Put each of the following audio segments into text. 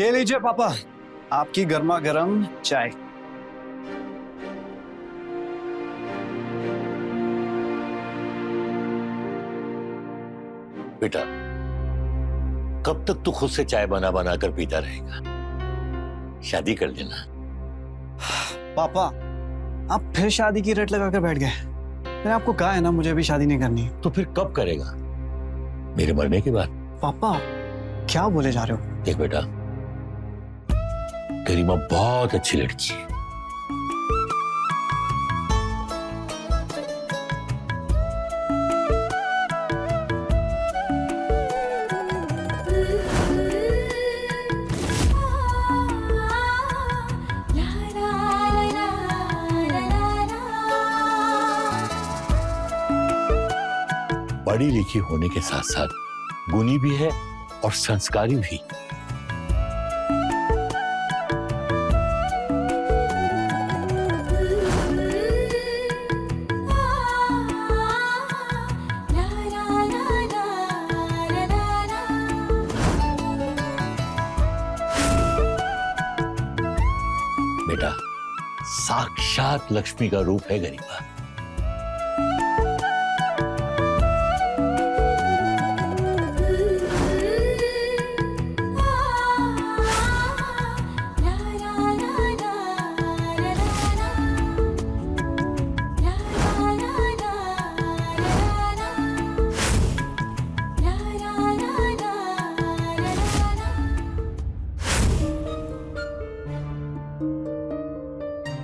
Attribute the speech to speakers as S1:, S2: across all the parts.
S1: ये लीजिए पापा, आपकी गर्मा गर्म चाय।
S2: बेटा, कब तक तू खुद से चाय बना बना कर पीता रहेगा? शादी कर लेना।
S1: पापा, आप फिर शादी की रट लगा कर बैठ गए। मैंने आपको कहा है ना, मुझे अभी शादी नहीं करनी।
S2: तो फिर कब करेगा? मेरे मरने के बाद?
S1: पापा, क्या बोले जा रहे हो?
S2: देख बेटा, गरिमा बहुत अच्छी लड़की है। पढ़ी लिखी होने के साथ साथ गुणी भी है और संस्कारी भी। बेटा, साक्षात लक्ष्मी का रूप है गरिमा।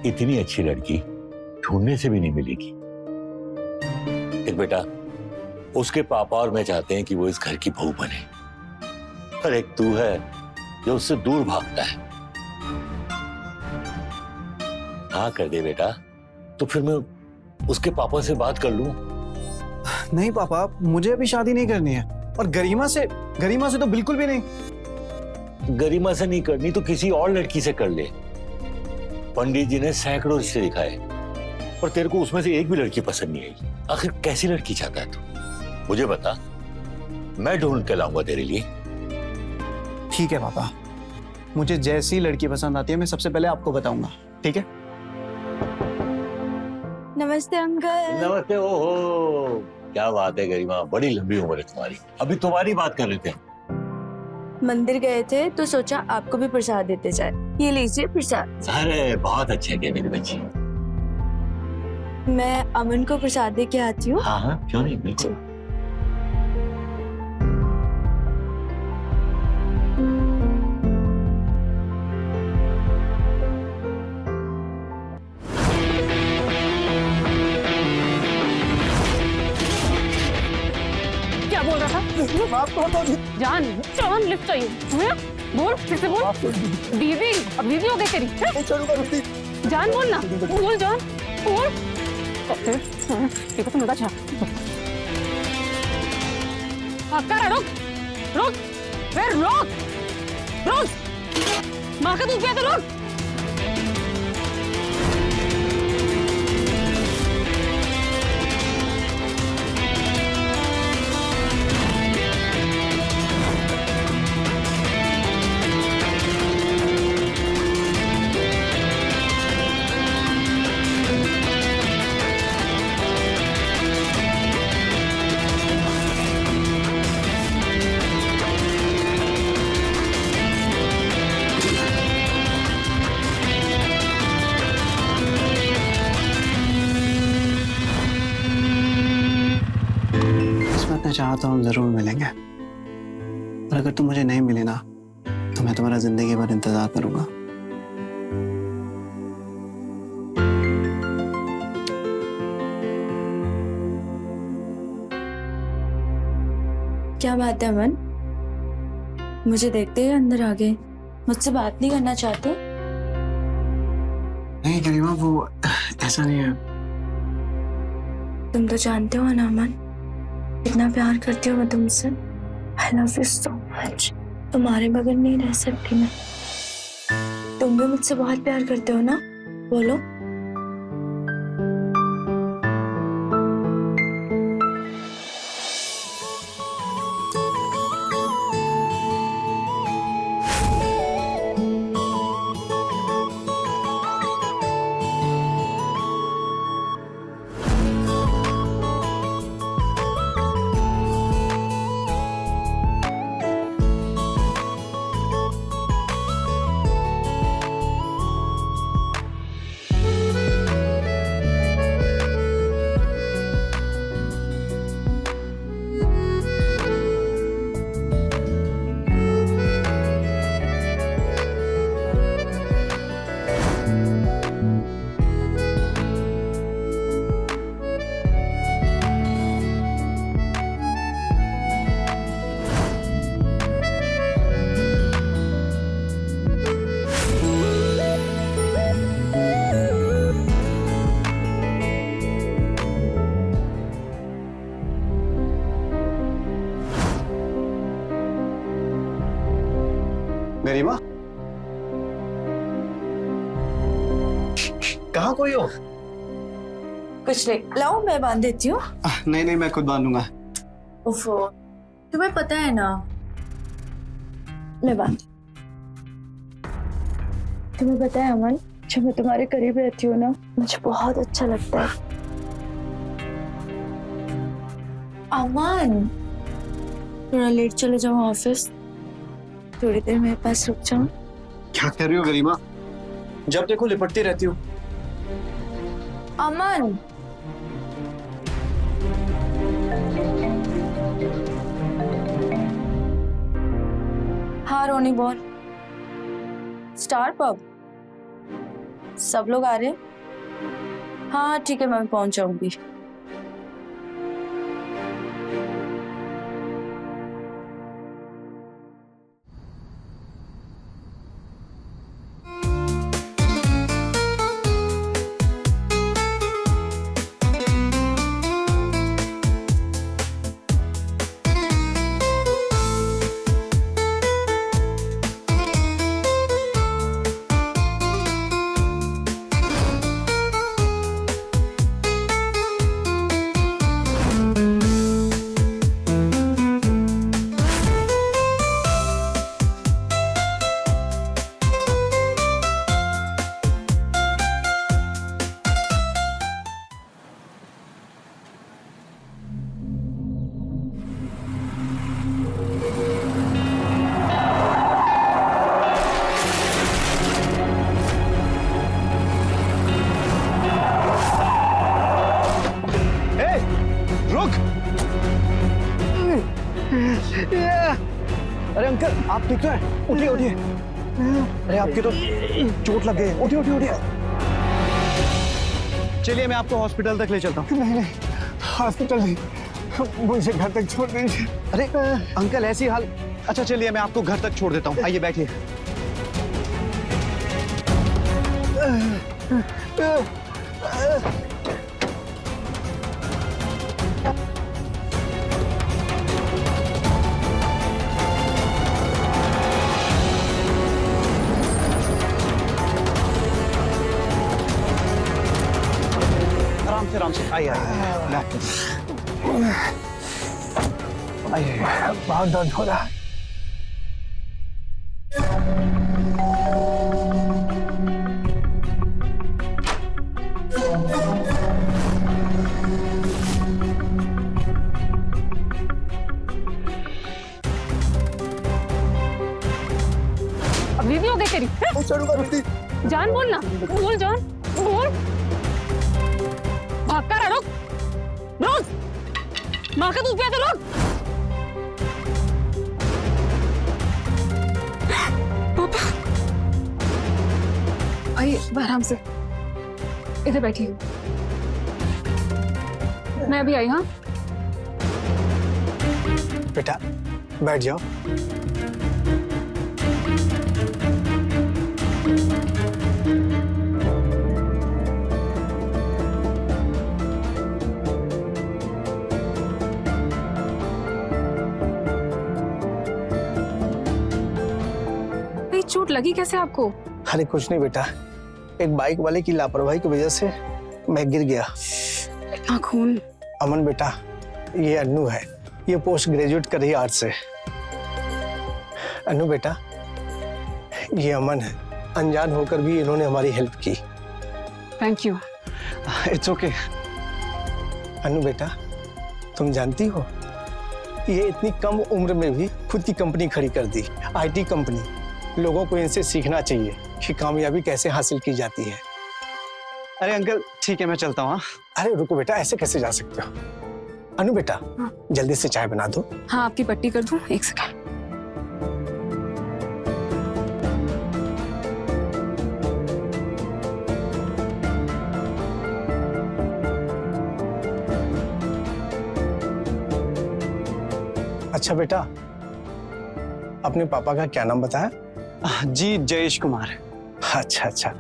S2: इतनी अच्छी लड़की ढूंढने से भी नहीं मिलेगी। एक बेटा, उसके पापा और मैं चाहते हैं कि वो इस घर की बहू बने, पर एक तू है जो उससे दूर भागता है। हाँ कर दे बेटा, तो फिर मैं उसके पापा से बात कर लूं।
S1: नहीं पापा, मुझे अभी शादी नहीं करनी है। और गरिमा से तो बिल्कुल भी नहीं।
S2: गरिमा से नहीं करनी तो किसी और लड़की से कर ले। पंडित जी ने सैकड़ों रिश्ते दिखाए, पर तेरे को उसमें से एक भी लड़की पसंद नहीं आई। आखिर कैसी लड़की चाहता है तू? मुझे बता, मैं ढूंढ के लाऊंगा तेरे लिए।
S1: ठीक है पापा, मुझे जैसी लड़की पसंद आती है मैं सबसे पहले आपको बताऊंगा, ठीक है?
S3: नमस्ते अंकल।
S2: नमस्ते। ओहो, क्या बात है गरिमा, बड़ी लंबी उम्र है तुम्हारी। अभी तुम्हारी बात कर रहे थे।
S3: मंदिर गए थे तो सोचा आपको भी प्रसाद देते जाए। ये लीजिए प्रसाद।
S2: अरे बहुत अच्छे है मेरी बच्ची।
S3: मैं अमन को प्रसाद दे के आती हूँ।
S2: हाँ हाँ, क्यों नहीं, बिल्कुल।
S4: क्या बोल रहा था? जान जान लिफ्ट चाहिए तुम्हें? बोल, फिर से बोल। बीवी, अब बीवी हो गई तेरी? जान बोल ना, बोल जान, बोल। देखो तुम अच्छा कर, रुक रुक, फिर रुक रुक, माँ का दूध पिया तो रुक।
S1: मैं चाहता हूँ जरूर मिलेंगे, और अगर तुम मुझे नहीं मिले ना तो मैं तुम्हारा जिंदगी भर इंतजार करूंगा।
S3: क्या बात है अमन? मुझे देखते ही अंदर आ गए। मुझसे बात नहीं करना चाहते?
S1: नहीं गरिमा, वो ऐसा नहीं है।
S3: तुम तो जानते हो ना अमन, कितना प्यार करती हूँ मैं तुमसे। I love you so much। तुम्हारे बगैर नहीं रह सकती मैं। तुम भी मुझसे बहुत प्यार करते हो ना? बोलो।
S1: कहाँ कोई हो?
S3: कुछ नहीं, लाओ मैं बांध देती हूँ।
S1: नहीं नहीं, मैं खुद बांधूंगा।
S3: उफ़ो, तुम्हें पता है ना, मैं बांध। तुम्हें पता है अमन, जब मैं तुम्हारे करीब रहती हूँ ना, मुझे बहुत अच्छा लगता है। अमन, थोड़ा लेट चले जाओ ऑफिस, थोड़ी देर मेरे पास रुक जाओ।
S1: क्या कर रही हो गरिमा? जब देखो लिपटती रहती हो।
S3: अमन, हाँ रोनी बोल। स्टार पब, सब लोग आ रहे हैं? हाँ ठीक है, मैं पहुंच जाऊंगी।
S1: अरे अंकल, आप ठीक तो हैं? उठिए उठिए। अरे आपकी तो चोट लग गई। उठिए उठिए उठिए। चलिए मैं आपको हॉस्पिटल तक ले चलता हूँ।
S5: नहीं नहीं, हॉस्पिटल नहीं, मुझे घर तक छोड़ दीजिए।
S1: अरे अंकल ऐसी हाल। अच्छा चलिए मैं आपको घर तक छोड़ देता हूँ, आइए बैठिए। आराम से आइए आइए।
S5: बहुत दर्द हो रहा है।
S4: अभी भी हो गई तेरी? जान बोल ना, बोल जान, बोल। भाग कर रुक, रुक, माँ का दूध पिया तो रुक। पापा, आइए आराम से, इधर बैठिए। मैं अभी आई। हाँ
S5: बेटा बैठ जाओ।
S4: चोट लगी कैसे आपको?
S5: अरे कुछ नहीं बेटा, एक बाइक वाले की लापरवाही की वजह से मैं गिर गया।
S4: इतना खून।
S5: अमन बेटा, ये अन्नू है, ये पोस्ट ग्रेजुएट कर रही है आर्ट से। अन्नू बेटा, ये अमन है, अनजान होकर भी इन्होंने हमारी हेल्प की।
S4: Thank you.
S1: It's okay.
S5: Annu बेटा, तुम जानती हो ये इतनी कम उम्र में भी खुद की कंपनी खड़ी कर दी, आईटी कंपनी। लोगों को इनसे सीखना चाहिए कि कामयाबी कैसे हासिल की जाती है।
S1: अरे अंकल ठीक है, मैं चलता हूँ।
S5: अरे रुको बेटा, ऐसे कैसे जा सकते हो? अनु बेटा,
S4: हाँ।
S5: जल्दी से चाय बना दो।
S4: हाँ आपकी पट्टी कर दूं, एक सेकंड।
S5: अच्छा बेटा, अपने पापा का क्या नाम बताया?
S1: जी जयेश कुमार।
S5: अच्छा अच्छा,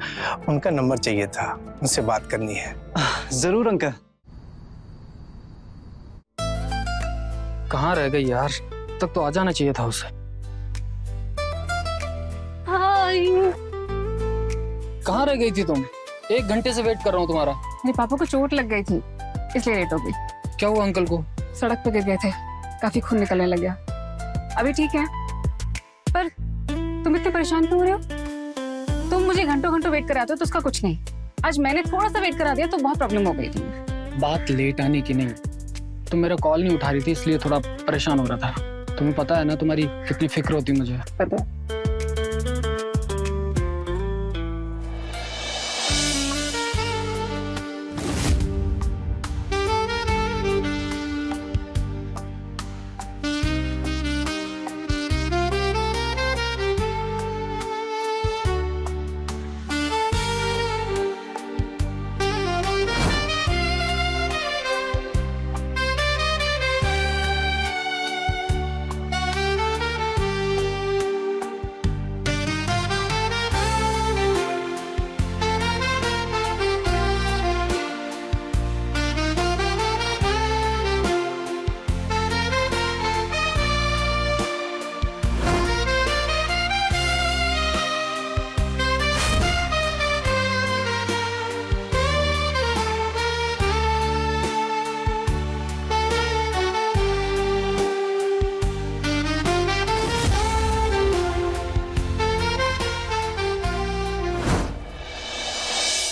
S5: उनका नंबर चाहिए था, उनसे बात करनी है।
S1: जरूर अंकल।
S6: कहाँ रह गई यार, तक तो आ जाना चाहिए था उसे। कहाँ रह गई थी तुम? 1 घंटे से वेट कर रहा हूँ तुम्हारा।
S4: मेरे पापा को चोट लग गई थी इसलिए लेट हो गई।
S6: क्या हुआ अंकल को?
S4: सड़क पे गिर गए थे, काफी खून निकलने लग गया। अभी ठीक है, पर तुम इतने परेशान क्यों हो रहे हो? तुम मुझे घंटों घंटों वेट कराते हो तो उसका कुछ नहीं। आज मैंने थोड़ा सा वेट करा दिया तो बहुत प्रॉब्लम हो गई थी।
S6: बात लेट आने की नहीं, तुम मेरा कॉल नहीं उठा रही थी इसलिए थोड़ा परेशान हो रहा था। तुम्हें पता है ना तुम्हारी कितनी फिक्र होती है मुझे।
S4: पता।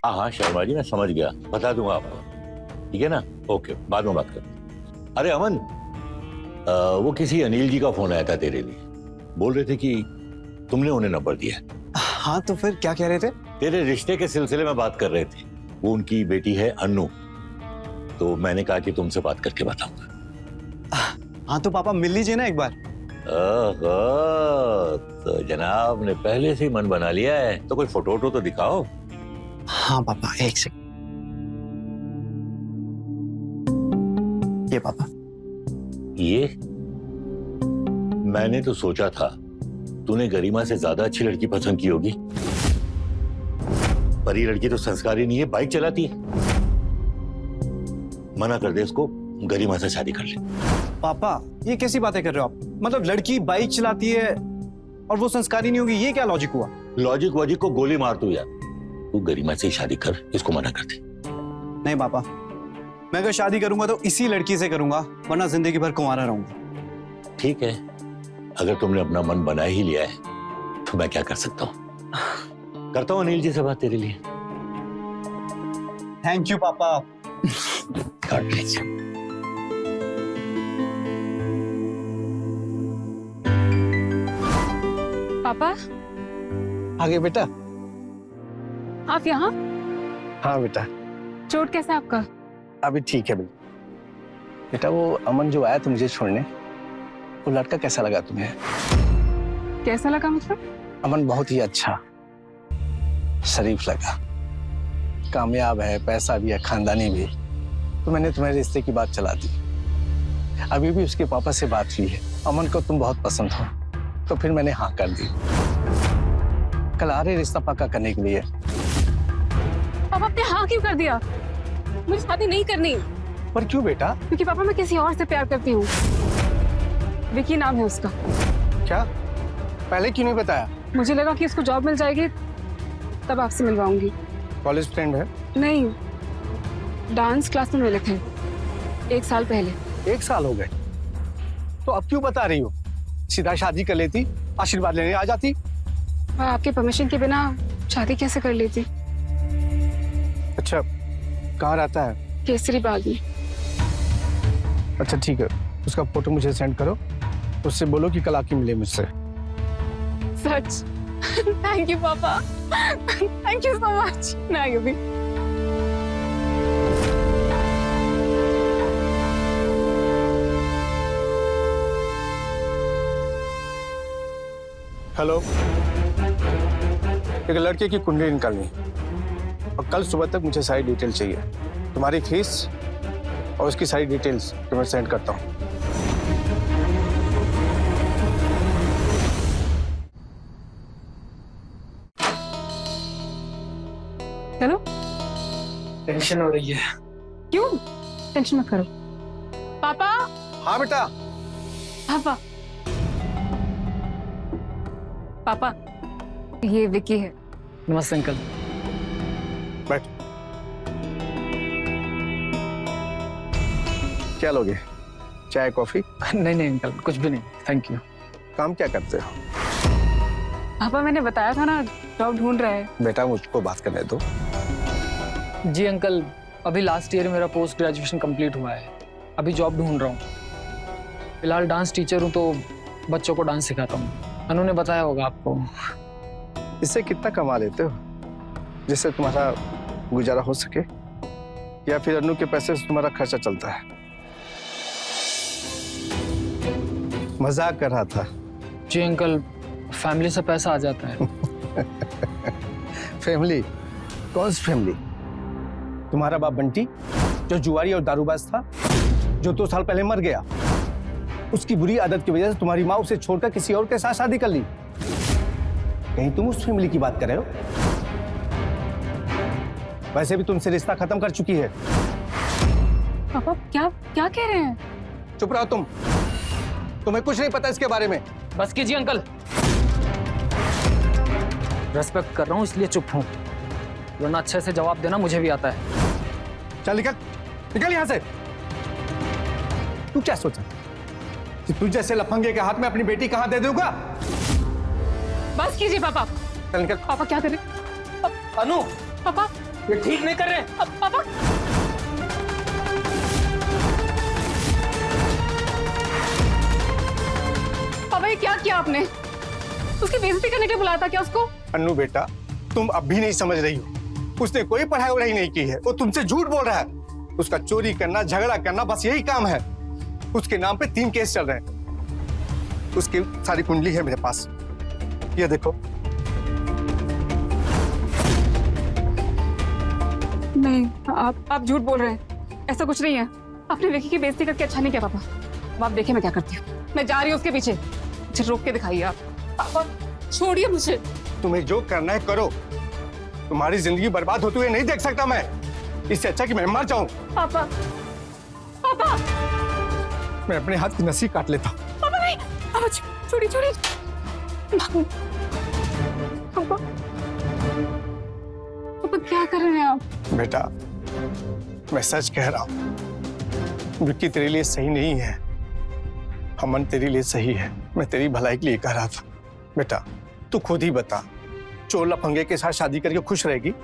S2: हाँ शर्मा जी, मैं समझ गया, बता दूंगा आपको, ठीक है ना? ओके, बाद में बात करते। अरे अमन, वो किसी अनिल जी का फोन आया था तेरे लिए, बोल रहे थे कि तुमने उन्हें नंबर दिया।
S1: हाँ तो फिर क्या कह रहे थे?
S2: तेरे रिश्ते के सिलसिले में बात कर रहे थे। वो उनकी बेटी है अनु, तो मैंने कहा कि तुमसे बात करके बताऊंगा।
S1: हाँ तो पापा मिल लीजिए ना एक बार।
S2: ओहो, तो जनाब ने पहले से ही मन बना लिया है, तो कोई फोटो वोटो तो दिखाओ।
S1: हाँ पापा, एक सेकंड। ये पापा।
S2: ये मैंने तो सोचा था तूने गरिमा से ज्यादा अच्छी लड़की पसंद की होगी, पर ये लड़की तो संस्कारी नहीं है, बाइक चलाती है। मना कर दे इसको, गरिमा से शादी कर ले।
S1: पापा ये कैसी बातें कर रहे हो आप? मतलब लड़की बाइक चलाती है और वो संस्कारी नहीं होगी, ये क्या लॉजिक हुआ?
S2: लॉजिक वॉजिक को गोली मार तू यार, तू गरिमा से ही शादी कर, इसको मना कर दे।
S1: नहीं पापा, मैं अगर शादी करूंगा तो इसी लड़की से करूंगा, वरना जिंदगी भर कुंवारा रहूंगा।
S2: ठीक है, अगर तुमने अपना मन बना ही लिया है तो मैं क्या कर सकता हूँ। करता हूँ अनिल जी से बात तेरे लिए।
S1: थैंक यू पापा।
S2: God bless you.
S4: पापा
S5: आगे बेटा।
S4: आप यहाँ?
S5: हाँ बेटा,
S4: चोट कैसा है आपका?
S5: अभी ठीक है बेटा। बेटा वो अमन जो आया था मुझे छोड़ने, वो लड़का कैसा लगा तुम्हें?
S4: कैसा लगा मतलब?
S5: अमन बहुत ही अच्छा, शरीफ लगा, कामयाब है, पैसा भी है, खानदानी भी। तो मैंने तुम्हारे रिश्ते की बात चला दी। अभी भी उसके पापा से बात हुई है, अमन को तुम बहुत पसंद हो, तो फिर मैंने हाँ कर दी। कल आ रहे रिश्ता पक्का करने के लिए।
S4: पापा आपने हाँ क्यों कर दिया? मुझे शादी नहीं करनी।
S5: पर क्यों बेटा?
S4: क्योंकि पापा मैं किसी और से प्यार करती हूँ। विकी नाम है उसका।
S5: क्या? पहले क्यों नहीं बताया?
S4: मुझे लगा कि उसको जॉब मिल जाएगी तब आपसे मिलवाऊंगी।
S5: कॉलेज फ्रेंड है?
S4: नहीं, डांस क्लास में मिले थे 1 साल पहले।
S5: 1 साल हो गए, तो अब क्यों बता रही हो? सीधा शादी कर लेती, आशीर्वाद लेने आ जाती।
S4: मैं आपके परमिशन के बिना शादी कैसे कर लेती?
S5: अच्छा, कहाँ रहता है?
S4: केसरी बाग में।
S5: अच्छा ठीक है, उसका फोटो मुझे सेंड करो, उससे बोलो कि कल आके मिले मुझसे।
S4: सच? थैंक यू पापा, थैंक यू सो मच। मैं अभी
S5: हेलो, एक लड़के की कुंडली निकालनी और कल सुबह तक मुझे सारी डिटेल चाहिए, तुम्हारी फीस और उसकी सारी डिटेल्स तो मैं सेंड करता हूँ।
S4: चलो।
S6: टेंशन हो रही है।
S4: क्यों? टेंशन मत करो। पापा।
S5: हाँ बेटा।
S4: पापा, पापा ये विकी है।
S6: नमस्ते अंकल।
S5: बैठ। क्या लोगे, चाय कॉफी?
S6: नहीं नहीं अंकल, कुछ भी नहीं, थैंक यू।
S5: काम क्या करते हो?
S4: पापा मैंने बताया था ना, जॉब ढूंढ रहे हैं।
S5: बेटा मुझको बात करने दो।
S6: जी अंकल, अभी लास्ट ईयर मेरा पोस्ट ग्रेजुएशन कंप्लीट हुआ है, अभी जॉब ढूंढ रहा हूँ। फिलहाल डांस टीचर हूँ तो बच्चों को डांस सिखाता हूँ। अनु ने बताया होगा आपको।
S5: इससे कितना कमा लेते हो जिससे तुम्हारा गुजारा हो सके, या फिर अनु के पैसे से तुम्हारा खर्चा चलता है? मजाक कर रहा था।
S6: जी अंकल, फैमिली से पैसा आ जाता है।
S5: फैमिली? कौन सी फैमिली? तुम्हारा बाप बंटी जो जुआरी और दारूबाज था, जो 2 साल पहले मर गया, उसकी बुरी आदत की वजह से तुम्हारी माँ उसे छोड़कर किसी और के साथ शादी कर ली। कहीं तुम उस फैमिली की बात कर रहे हो? वैसे भी तुमसे रिश्ता खत्म कर चुकी है।
S4: पापा क्या क्या कह रहे हैं?
S5: चुप रहो तुम, तुम्हें कुछ नहीं पता इसके बारे में।
S6: बस कीजिए अंकल, रेस्पेक्ट कर रहा हूँ इसलिए चुप हूँ, वरना अच्छे से जवाब देना मुझे भी आता है।
S5: चल निकल, निकल यहाँ से। तू क्या सोचा कि तू जैसे लफंगे के हाथ में अपनी बेटी कहाँ दे दूंगा?
S4: बस कीजिए पापा।
S5: चल निकल।
S4: पापा क्या कर रहे?
S6: अनु,
S4: पापा
S6: ये ठीक नहीं कर रहे।
S4: पापा पापा ये क्या किया आपने? उसकी बेइज्जती करने के लिए बुलाया था क्या उसको?
S5: अन्नू बेटा, तुम अब भी नहीं समझ रही हो। उसने कोई पढ़ाई वढ़ाई नहीं की है, वो तुमसे झूठ बोल रहा है। उसका चोरी करना, झगड़ा करना, बस यही काम है। उसके नाम पे 3 केस चल रहे हैं। उसकी सारी कुंडली है मेरे पास, ये देखो।
S4: नहीं, आप झूठ बोल रहे हैं, ऐसा कुछ नहीं है। आपने विकी की बेइज्जती करके अच्छा नहीं किया पापा। अब आप देखिए मैं क्या करती हूँ, मैं जा रही हूँ उसके पीछे। मुझे रोक के दिखाइए आप। पापा छोड़िए मुझे।
S5: तुम्हें जो करना है करो, तुम्हारी जिंदगी बर्बाद होते हुए नहीं देख सकता मैं। इससे अच्छा कि मैं मर जाऊं।
S4: पापा पापा
S5: मैं अपने हाथ की नसी काट लेता हूं।
S4: पापा नहीं, पापा छोड़िए छोड़िए। पापा पापा क्या कर रहे हैं आप?
S5: बेटा मैं सच कह रहा हूं, विक्की तेरे लिए सही नहीं है, अमन तेरे लिए सही है। मैं तेरी भलाई के लिए कह रहा था। बेटा तू खुद ही बता, चोर लफंगे के साथ शादी करके खुश रहेगी?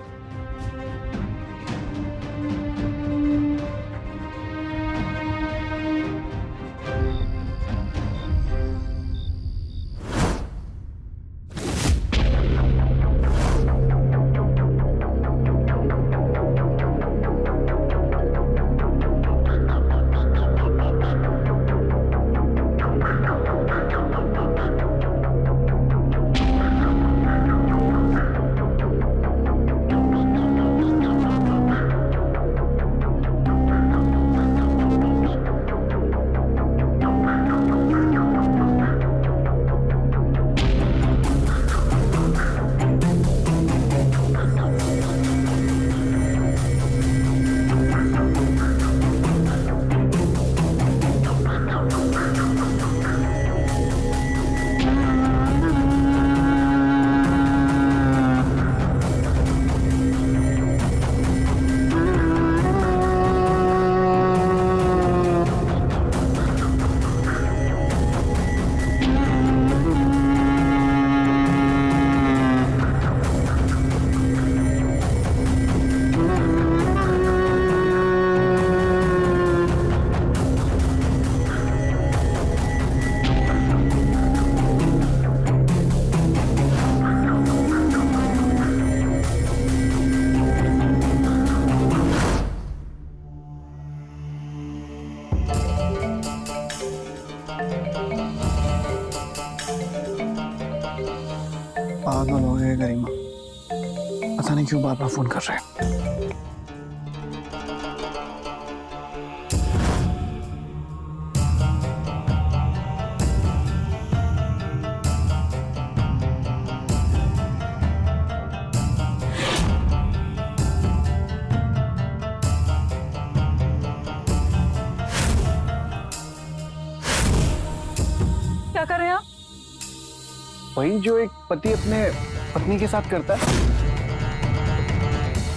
S1: पागल हो गए गरिमा, पता नहीं क्यों बार बार फोन कर रहे हैं।
S4: क्या कर रहे हैं आप?
S1: वही जो एक पति अपने पत्नी के साथ करता है।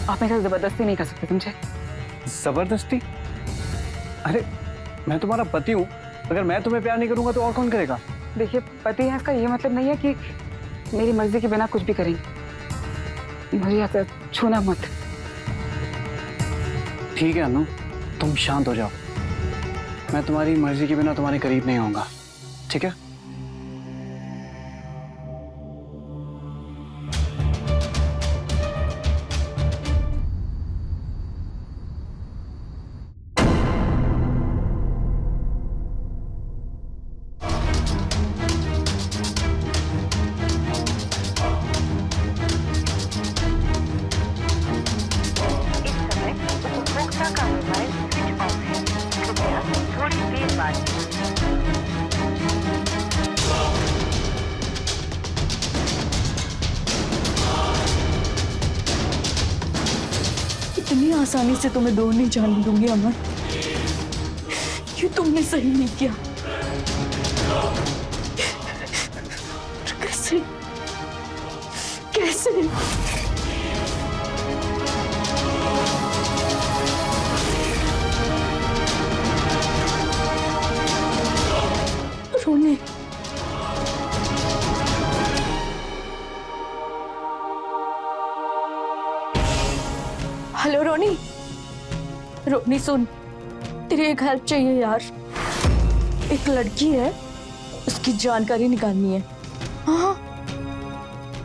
S4: आप मेरे साथ जबरदस्ती नहीं कर सकते, समझे?
S1: जबरदस्ती? अरे मैं तुम्हारा पति हूँ, अगर मैं तुम्हें प्यार नहीं करूंगा तो और कौन करेगा?
S4: देखिए, पति है इसका ये मतलब नहीं है कि मेरी मर्जी के बिना कुछ भी करेंगे। मुझे ऐसा छूना मत।
S1: ठीक है अनु, तुम शांत हो जाओ। मैं तुम्हारी मर्जी के बिना तुम्हारे करीब नहीं आऊंगा, ठीक है?
S3: इतनी आसानी से तुम्हें दूर नहीं जाने दूंगी अमन। ये तुमने सही नहीं किया। कैसे कैसे? रोने हेलो रोनी। रोनी सुन, तेरी एक हेल्प चाहिए यार। एक लड़की है, उसकी जानकारी निकालनी है। हाँ,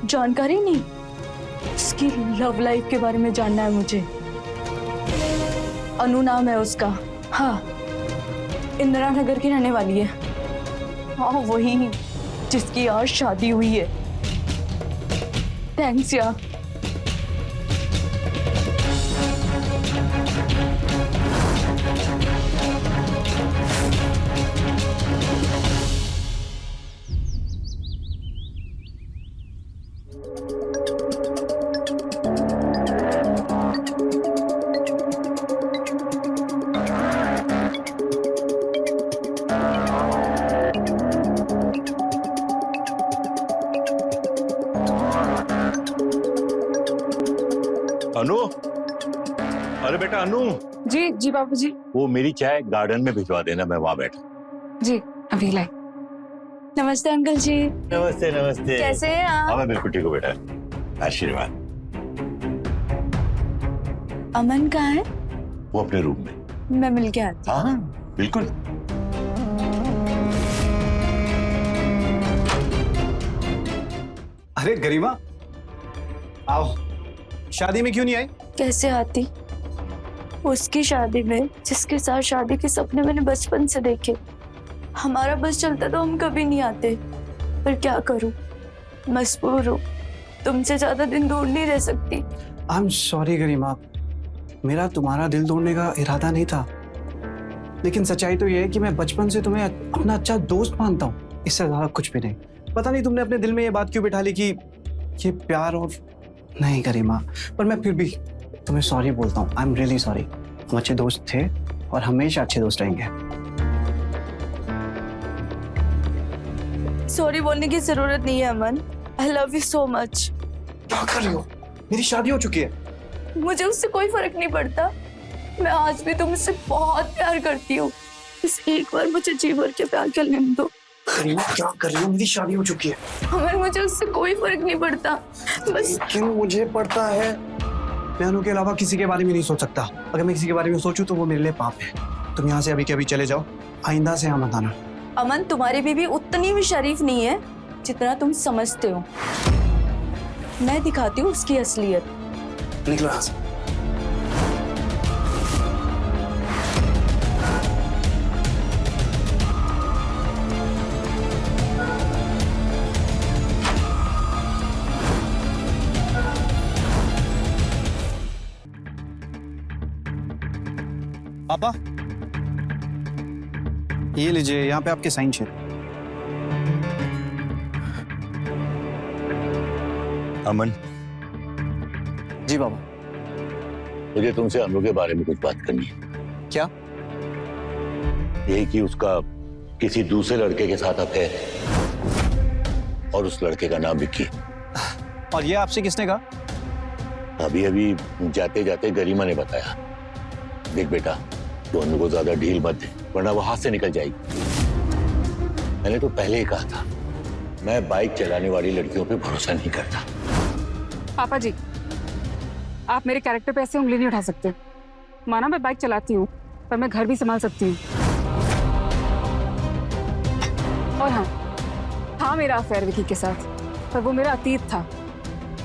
S3: जानकारी नहीं, उसकी लव लाइफ के बारे में जानना है मुझे। अनु नाम है उसका। हाँ, इंदिरा नगर की रहने वाली है। हाँ, वही जिसकी आज शादी हुई है। थैंक्स यार।
S2: अनु, अरे बेटा अनु,
S4: जी जी बाबू जी।
S2: वो मेरी चाय गार्डन में भिजवा देना, मैं वहां बैठा।
S4: जी अभी लाई।
S3: नमस्ते अंकल जी।
S2: नमस्ते नमस्ते।
S3: कैसे हैं आप?
S2: हाँ मैं बिल्कुल ठीक हूँ बेटा, आशीर्वाद।
S3: अमन कहाँ है?
S2: वो अपने रूम में।
S3: मैं मिल के आती।
S2: हाँ बिल्कुल।
S1: अरे गरिमा, आओ। शादी में क्यों नहीं आई?
S3: कैसे आती? उसकी शादी में जिसके साथ शादी के सपने मैंने बचपन से देखे। हमारा बस चलता तो हम कभी नहीं आते, पर क्या करूं, मजबूर हूं। तुमसे ज्यादा दिन दूर नहीं रह सकती।
S1: आई एम सॉरी गरिमा, मेरा तुम्हारा दिल तोड़ने का इरादा नहीं था, लेकिन सच्चाई तो ये है कि मैं बचपन से तुम्हें अपना अच्छा दोस्त मानता हूँ, इससे ज्यादा कुछ भी नहीं। पता नहीं तुमने अपने दिल में ये बात क्यों बिठा ली कि ये प्यार और नहीं गरिमा, पर मैं फिर भी तुम्हें सॉरी बोलता हूँ। I am really sorry. हम अच्छे दोस्त थे और हमेशा अच्छे दोस्त रहेंगे।
S3: सॉरी बोलने की जरूरत नहीं है Aman. I love you so much.
S1: क्या कर रही हो? मेरी शादी हो चुकी है।
S3: मुझे उससे कोई फर्क नहीं पड़ता। मैं आज भी तुमसे बहुत प्यार करती हूँ। बस एक बार मुझे जी भर के प्यार कर लेने दो।
S1: गरिमा क्या कर रही हो? मेरी शादी हो चुकी है।
S3: अमन मुझे उससे कोई फर्क नहीं पड़ता। बस
S1: लेकिन मुझे पड़ता है। मैं अनु के अलावा किसी के बारे में नहीं सोच सकता। अगर मैं किसी के बारे में सोचूं तो वो मेरे लिए पाप है। तुम यहाँ से अभी के अभी चले जाओ, आइंदा से यहाँ मत आना।
S3: अमन तुम्हारी बीवी उतनी भी शरीफ नहीं है जितना तुम समझते हो। मैं दिखाती हूँ उसकी असलियत।
S1: निकलो यहाँ से। पापा, ये लीजिए, यहाँ पे आपके साइन चाहिए।
S2: अमन
S1: जी बाबा।
S2: मुझे तुमसे अनु के बारे में कुछ बात करनी है।
S1: क्या?
S2: यही कि उसका किसी दूसरे लड़के के साथ अफेयर है और उस लड़के का नाम विक्की।
S1: और ये आपसे किसने कहा?
S2: अभी अभी जाते जाते गरिमा ने बताया। देख बेटा, तू अनु को ज्यादा ढील मत दे, वरना वो हाथ से निकल जाएगी। मैंने तो पहले ही कहा था, मैं बाइक चलाने वाली लड़कियों पे भरोसा नहीं करता।
S4: पापा जी, आप मेरे कैरेक्टर पे ऐसे उंगली नहीं उठा सकते। माना मैं बाइक चलाती हूँ, पर मैं घर भी संभाल सकती हूँ। और हाँ, मेरा अफेयर विकी के साथ, पर वो मेरा अतीत था।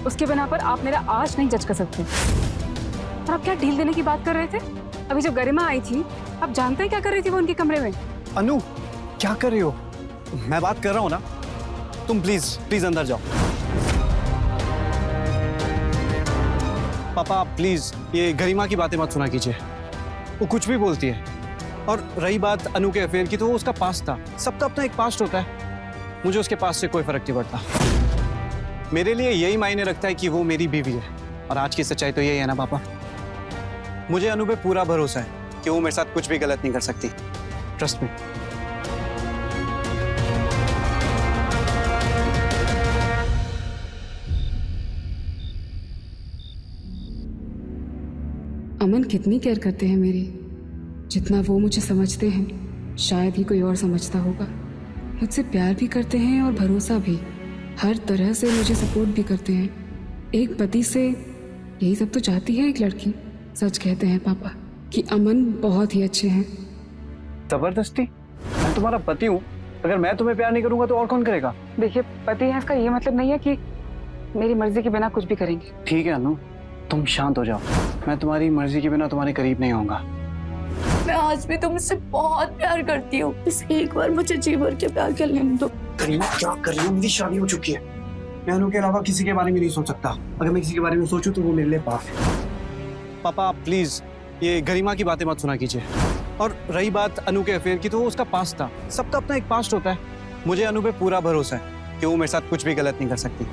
S4: उसके बिना पर आप मेरा आज नहीं जज कर सकते। और आप क्या ढील देने की बात कर रहे थे? अभी जो गरिमा आई थी, आप जानते हैं क्या कर रही थी वो उनके कमरे में?
S1: अनु, क्या कर रही हो? मैं बात कर रहा हूँ ना, तुम प्लीज प्लीज अंदर जाओ। पापा आप प्लीज ये गरिमा की बातें मत सुना कीजिए, वो कुछ भी बोलती है। और रही बात अनु के अफेयर की, तो वो उसका पास्ट था। सबका अपना एक पास्ट होता है, मुझे उसके पास्ट से कोई फर्क नहीं पड़ता। मेरे लिए यही मायने रखता है कि वो मेरी बीवी है। और आज की सच्चाई तो यही है ना पापा, मुझे अनु पे पूरा भरोसा है कि वो मेरे साथ कुछ भी गलत नहीं कर सकती। Trust me.
S4: अमन कितनी केयर करते हैं मेरी, जितना वो मुझे समझते हैं शायद ही कोई और समझता होगा। मुझसे प्यार भी करते हैं और भरोसा भी, हर तरह से मुझे सपोर्ट भी करते हैं। एक पति से यही सब तो चाहती है एक लड़की। सच कहते हैं पापा कि अमन बहुत ही अच्छे हैं।
S1: जबरदस्ती? मैं तुम्हारा पति हूँ, अगर मैं तुम्हें प्यार नहीं करूंगा तो और कौन करेगा?
S4: देखिए, पति है इसका ये मतलब नहीं है कि मेरी मर्जी के बिना कुछ भी करेंगे।
S1: ठीक है अनु, तुम शांत हो जाओ। मैं तुम्हारी मर्जी के बिना तुम्हारे करीब नहीं होऊंगा।
S3: मैं आज भी तुमसे बहुत प्यार करती हूँ, बस एक बार मुझे जी भर के प्यार कर लेने दो।
S1: करीना क्या कर रही हो? मेरी शादी हो चुकी है, मैं अनु के अलावा किसी के बारे में नहीं सोच सकता। अगर मैं किसी के बारे में सोचूं तो वो मेरे लिए पाप है। पापा आप प्लीज ये गरिमा की बातें मत सुना कीजिए। और रही बात अनु के अफेयर की, तो वो उसका पास्ट था। सबका अपना एक पास्ट होता है, मुझे अनु पे पूरा भरोसा है कि वो मेरे साथ कुछ भी गलत नहीं कर सकती।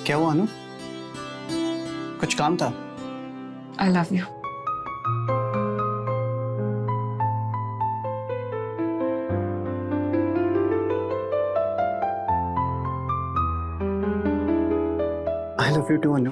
S1: क्या हुआ अनु? कुछ काम था?
S4: I love you.
S1: I love you too Anu.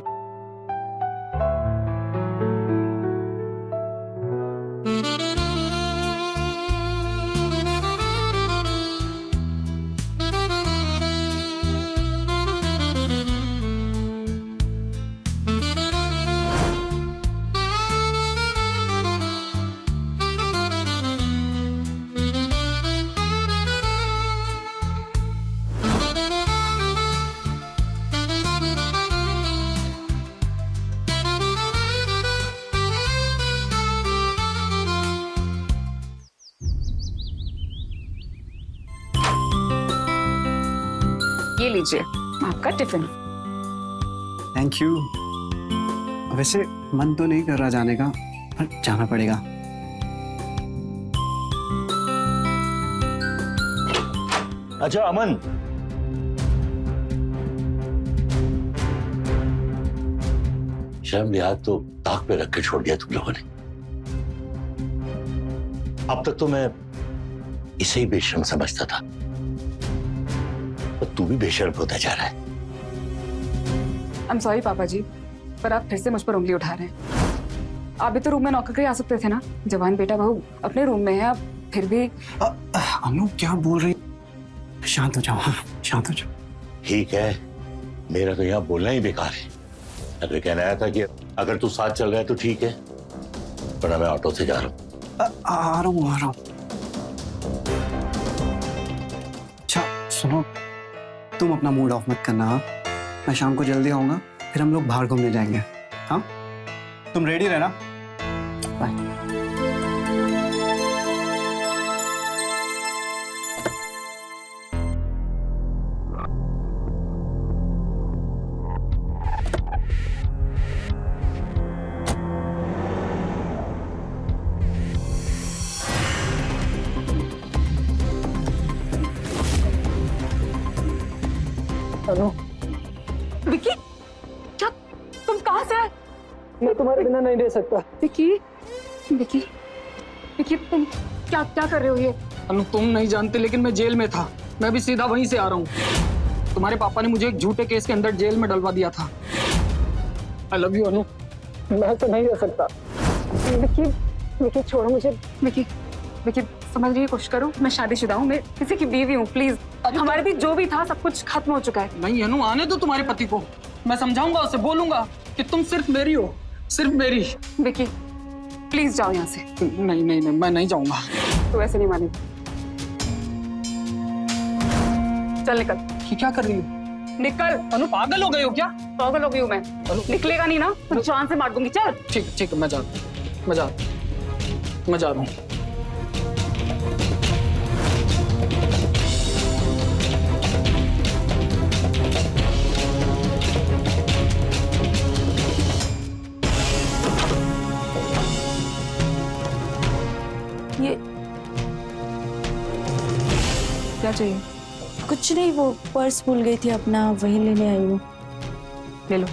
S4: ये लीजिए आपका टिफिन।
S1: Thank you. वैसे मन तो नहीं कर रहा जाने का, पर जाना पड़ेगा।
S2: अच्छा अमन, शर्म लिहाज तो ताक पे रख के छोड़ दिया तुम लोगों ने। अब तक तो मैं इसे ही बेशर्म समझता था, तू भी बेशर्म होता जा रहा है।
S4: आई एम सॉरी पापा जी, पर आप फिर से मुझ पर उंगली उठा रहे हैं। आप भी तो रूम में नौकर के आ सकते थे ना। जवान बेटा बहू अपने रूम में है, आप फिर भी।
S1: अनु क्या बोल रही? शांत हो जाओ, शांत हो जाओ। ठीक
S2: है, मेरा तो यहाँ बोलना ही बेकार है। अगर कहना आया था कि अगर तू साथ चल रहा है तो ठीक है, वरना मैं ऑटो से जा रहा हूँ।
S1: आ रहा हूँ। अच्छा सुनो, तुम अपना मूड ऑफ मत करना। हाँ, मैं शाम को जल्दी आऊंगा, फिर हम लोग बाहर घूमने जाएंगे। हाँ, तुम रेडी रहना। बाय।
S6: अनु,
S4: विकी, क्या तुम कहाँ से आए?
S6: मैं तुम्हारे बिना नहीं रह सकता।
S4: विकी, विकी, विकी, तुम क्या क्या कर रहे हो ये?
S6: अनु, तुम नहीं जानते लेकिन मैं जेल में था। मैं भी सीधा वहीं से आ रहा हूँ। तुम्हारे पापा ने मुझे एक झूठे केस के अंदर जेल में डलवा दिया था। आई लव यू अनु, मैं ऐसे नहीं रह सकता।
S4: विकी, विकी छोड़ो मुझे। विकी, विकी समझने की कोशिश करो, मैं शादीशुदा हूँ, मैं किसी की बीवी हूँ। प्लीज, हमारे बीच जो भी था सब कुछ खत्म हो चुका है।
S6: नहीं अनु, आने दो तुम्हारे पति को। मैं समझाऊंगा उसे, बोलूंगा कि तुम सिर्फ मेरी हो, सिर्फ मेरी।
S4: विकी प्लीज जाओ यहाँ से।
S6: नहीं नहीं नहीं, मैं नहीं जाऊंगा।
S4: तू ऐसे नहीं मानेगी। चल निकल।
S6: ये क्या कर रही हो?
S4: निकल।
S6: अनु, पागल हो गई हो क्या?
S4: पागल हो गई हूँ मैं। निकलेगा नहीं ना तो जान से मार दूंगी। चल।
S6: ठीक ठीक, मैं जा रहा हूँ, मैं जा रहा हूँ।
S3: ये
S4: क्या चाहिए?
S3: कुछ नहीं, वो पर्स भूल गई थी अपना, वही लेने आई हूँ।
S4: ले लो।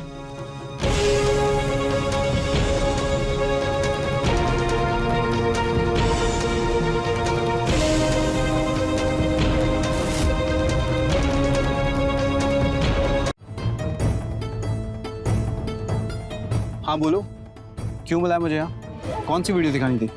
S1: हाँ बोलो, क्यों बुलाया मुझे यहाँ? कौन सी वीडियो दिखानी थी?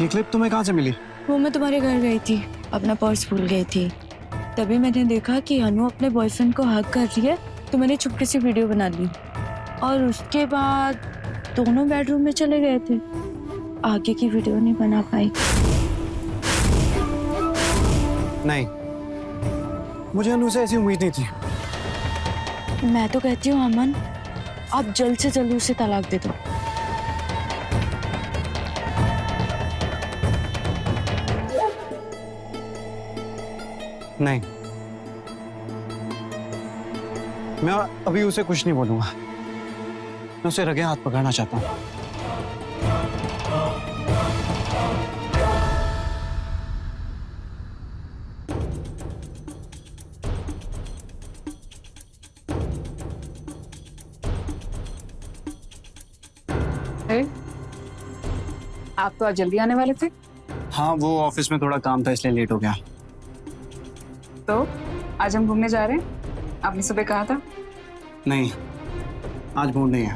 S1: ये क्लिप तुम्हें कहाँ से मिली?
S3: वो मैं तुम्हारे घर गई थी, अपना पर्स भूल गई थी। तभी मैंने देखा कि अनु अपने बॉयफ्रेंड को हग कर रही है, तो मैंने चुपके से वीडियो बना ली। और उसके बाद दोनों बेडरूम में चले गए थे। आगे की वीडियो नहीं बना पाई।
S1: नहीं, मुझे अनु से ऐसी उम्मीद नहीं थी।
S3: मैं तो कहती हूँ अमन, आप जल्द से जल्द उसे तलाक दे दो।
S1: नहीं, मैं अभी उसे कुछ नहीं बोलूंगा। मैं उसे रगे हाथ पकड़ना चाहता हूँ।
S4: आप तो आज जल्दी आने वाले थे,
S1: हाँ, वो ऑफिस में थोड़ा काम था इसलिए लेट हो गया।
S4: तो आज हम घूमने जा रहे हैं। आपने सुबह कहा था।
S1: नहीं, आज मूड नहीं है।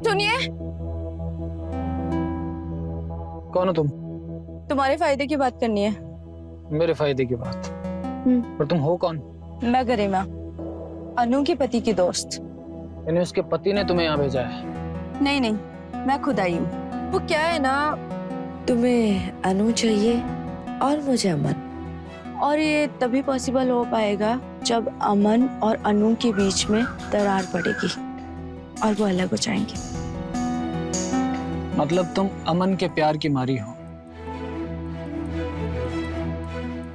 S3: सुनिए,
S6: कौन हो तुम?
S3: तुम्हारे फायदे की बात करनी है।
S6: मेरे फायदे की बात? पर तुम हो कौन?
S3: मैं गरिमा, अनु के पति की दोस्त।
S6: यानी उसके पति ने तुम्हें यहाँ भेजा है?
S3: नहीं नहीं, मैं खुद आई हूँ। वो क्या है ना, तुम्हें अनु चाहिए और मुझे अमन, और ये तभी पॉसिबल हो पाएगा जब अमन और अनु के बीच में दरार पड़ेगी और वो अलग हो जाएंगे।
S6: मतलब तुम अमन के प्यार की मारी हो?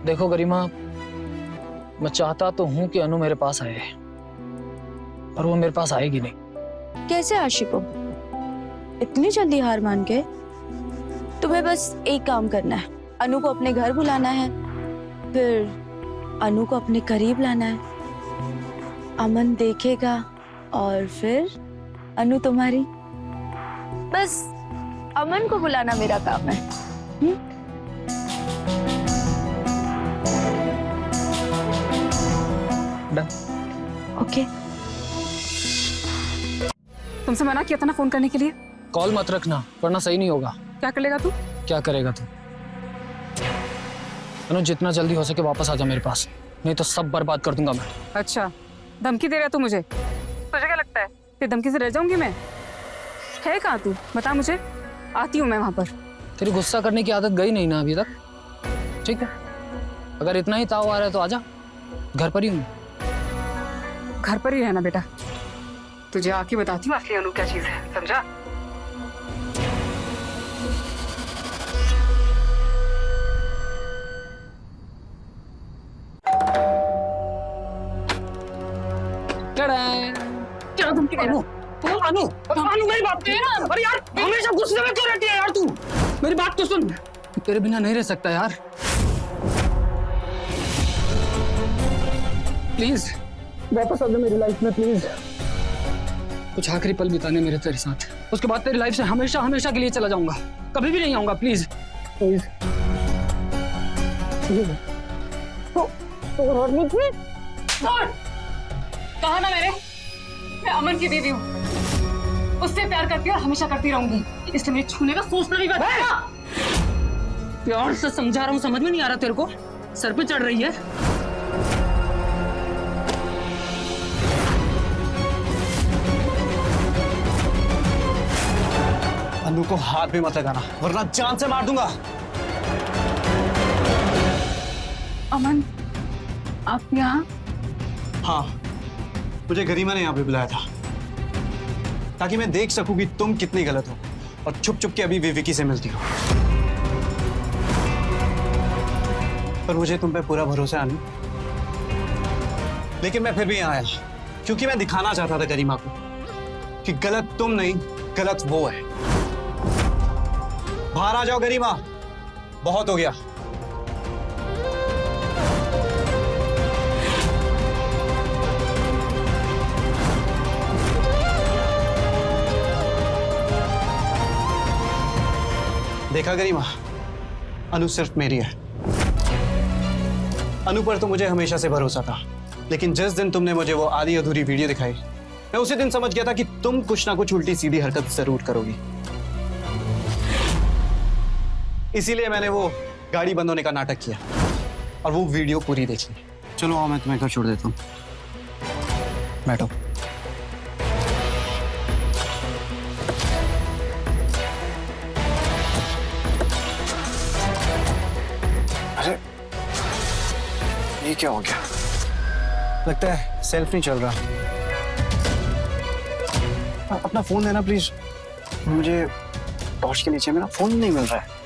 S6: देखो गरिमा, मैं चाहता तो हूं कि अनु मेरे पास आए, पर वो मेरे पास आएगी नहीं।
S3: कैसे आशिक हो? इतनी जल्दी हार मान के? तुम्हें बस एक काम करना है, अनु को अपने घर बुलाना है, फिर अनु को अपने करीब लाना है। अमन देखेगा और फिर अनु तुम्हारी। बस अमन को बुलाना मेरा काम है।
S6: डन।
S3: ओके।
S4: तुमसे मना किया था ना फोन करने के लिए।
S6: कॉल मत रखना वरना सही नहीं होगा।
S4: क्या कर लेगा तू?
S6: क्या करेगा तू? अनु, जितना जल्दी हो सके वापस आ जा मेरे पास, नहीं तो सब बर्बाद कर दूंगा मैं।
S4: अच्छा, धमकी दे रहा तू मुझे? तुझे क्या लगता है कि धमकी से रह जाऊंगी मैं? है कहाँ तू? बता मुझे, आती हूँ मैं वहां पर।
S6: तेरी गुस्सा करने की आदत गई नहीं ना अभी तक? ठीक है, अगर इतना ही ताव आ रहा है तो आजा, घर पर ही हूँ।
S4: घर पर ही रहना बेटा, तुझे आके बताती हूँ असली अनु क्या चीज है, समझा?
S6: अनु अनु मेरी बात सुन। अरे यार हमेशा गुस्से में क्यों रहती है यार तू? मेरी बात तो सुन। तेरे बिना नहीं रह सकता यार, प्लीज वापस आ जा मेरी लाइफ में प्लीज। कुछ आखिरी पल बिताने मेरे तेरे साथ, उसके बाद तेरी लाइफ से हमेशा हमेशा के लिए चला जाऊंगा, कभी भी नहीं आऊंगा। प्लीज प्लीज
S4: कहा ना मैं अमन की बीवी हूँ, उससे प्यार करती हूँ और हमेशा करती रहूंगी, इसलिए मुझे छूने का सोचना भी बंद कर।
S6: प्यार से समझा रहा हूँ, समझ में नहीं आ रहा तेरे को? सर पे चढ़ रही है।
S1: अनु को हाथ भी मत लगाना वरना जान से मार दूंगा।
S4: अमन आप यहाँ?
S1: हाँ, मुझे गरिमा ने यहाँ पे बुलाया था ताकि मैं देख सकूं कि तुम कितनी गलत हो और छुप छुप के अभी भी विकी से मिलती हो। पर मुझे तुम पे पूरा भरोसा है, लेकिन मैं फिर भी यहाँ आया क्योंकि मैं दिखाना चाहता था गरिमा को कि गलत तुम नहीं, गलत वो है। बाहर आ जाओ गरिमा, बहुत हो गया। देखा गरिमा, अनु सिर्फ मेरी है। अनु पर तो मुझे हमेशा से भरोसा था, लेकिन जिस दिन तुमने मुझे वो आधी अधूरी वीडियो दिखाई, मैं उसी दिन समझ गया था कि तुम कुछ ना कुछ उल्टी सीधी हरकत जरूर करोगी। इसीलिए मैंने वो गाड़ी बंद होने का नाटक किया और वो वीडियो पूरी देखी। चलो आओ, मैं तुम्हें घर छोड़ देता हूँ, बैठो। अरे ये क्या हो गया? लगता है सेल्फ नहीं चल रहा। अपना फोन देना प्लीज, मुझे टॉर्च के नीचे मेरा फोन नहीं मिल रहा है।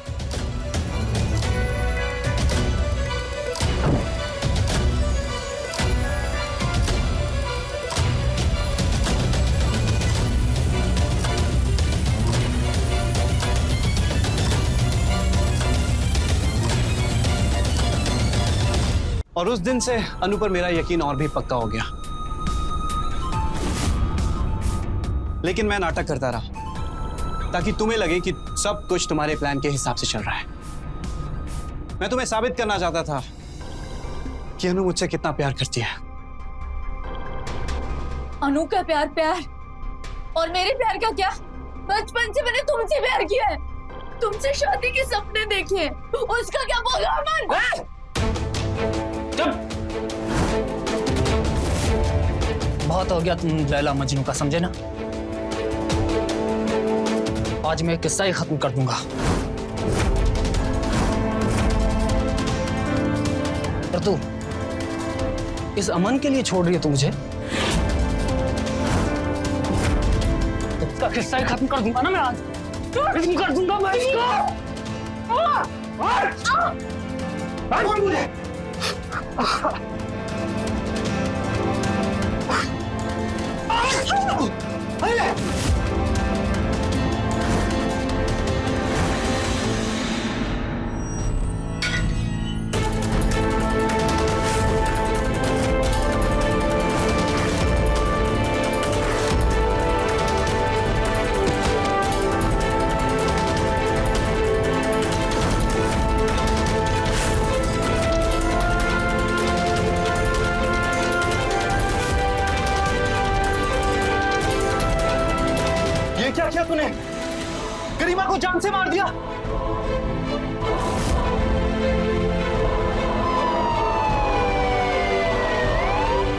S1: और उस दिन से अनु पर मेरा यकीन और भी पक्का हो गया, लेकिन मैं नाटक करता रहा ताकि तुम्हें लगे कि सब कुछ तुम्हारे प्लान के हिसाब से चल रहा है। मैं तुम्हें साबित करना चाहता था कि अनु मुझसे कितना प्यार करती है।
S3: अनु का प्यार प्यार और मेरे प्यार का क्या? बचपन से मैंने तुमसे प्यार किया है, तुमसे शादी के सपने देखे हैं, उसका क्या बोला अमन?
S6: बहुत हो गया तुम लैला मजनू का, समझे ना? आज मैं किस्सा ही खत्म कर दूंगा। पर तू इस अमन के लिए छोड़ रही है तू मुझे? इसका किस्सा ही खत्म कर दूंगा ना मैं आज, खत्म कर दूंगा मैं इसको। मुझे
S1: क्या किया तूने? गरिमा को जान से मार दिया।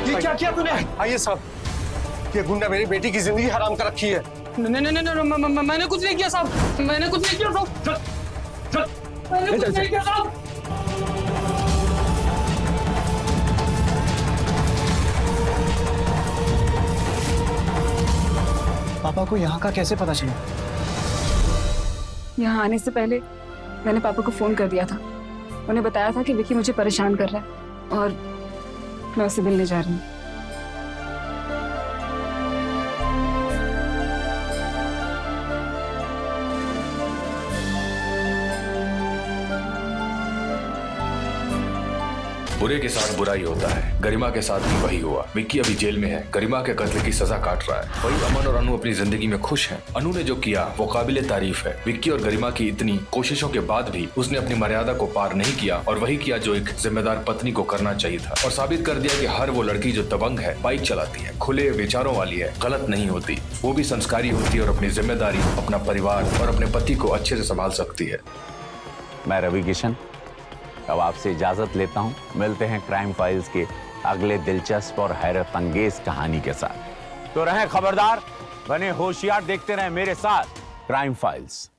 S1: ये क्या किया तूने?
S5: आइए साहब, ये गुंडा मेरी बेटी की जिंदगी हराम कर रखी है।
S6: नहीं नहीं नहीं, मैंने कुछ नहीं किया साहब, मैंने कुछ नहीं किया साहब, मैंने कुछ नहीं किया साहब।
S1: पापा को यहाँ का कैसे पता चला?
S4: यहाँ आने से पहले मैंने पापा को फोन कर दिया था, उन्हें बताया था कि विकी मुझे परेशान कर रहा है और मैं उसे मिलने जा रही हूँ।
S7: बुरे के साथ बुरा ही होता है। गरिमा के साथ भी वही हुआ। विक्की अभी जेल में है, गरिमा के कत्ल की सजा काट रहा है। वही अमन और अनु अपनी जिंदगी में खुश हैं। अनु ने जो किया वो काबिले तारीफ है। विक्की और गरिमा की इतनी कोशिशों के बाद भी उसने अपनी मर्यादा को पार नहीं किया और वही किया जो एक जिम्मेदार पत्नी को करना चाहिए था, और साबित कर दिया कि हर वो लड़की जो दबंग है, बाइक चलाती है, खुले विचारों वाली है, गलत नहीं होती। वो भी संस्कारी होती है और अपनी जिम्मेदारी, अपना परिवार और अपने पति को अच्छे से संभाल सकती है।
S8: मैं रवि किशन अब आपसे इजाजत लेता हूं। मिलते हैं क्राइम फाइल्स के अगले दिलचस्प और हैरत अंगेज कहानी के साथ। तो रहें खबरदार, बने होशियार, देखते रहें मेरे साथ क्राइम फाइल्स।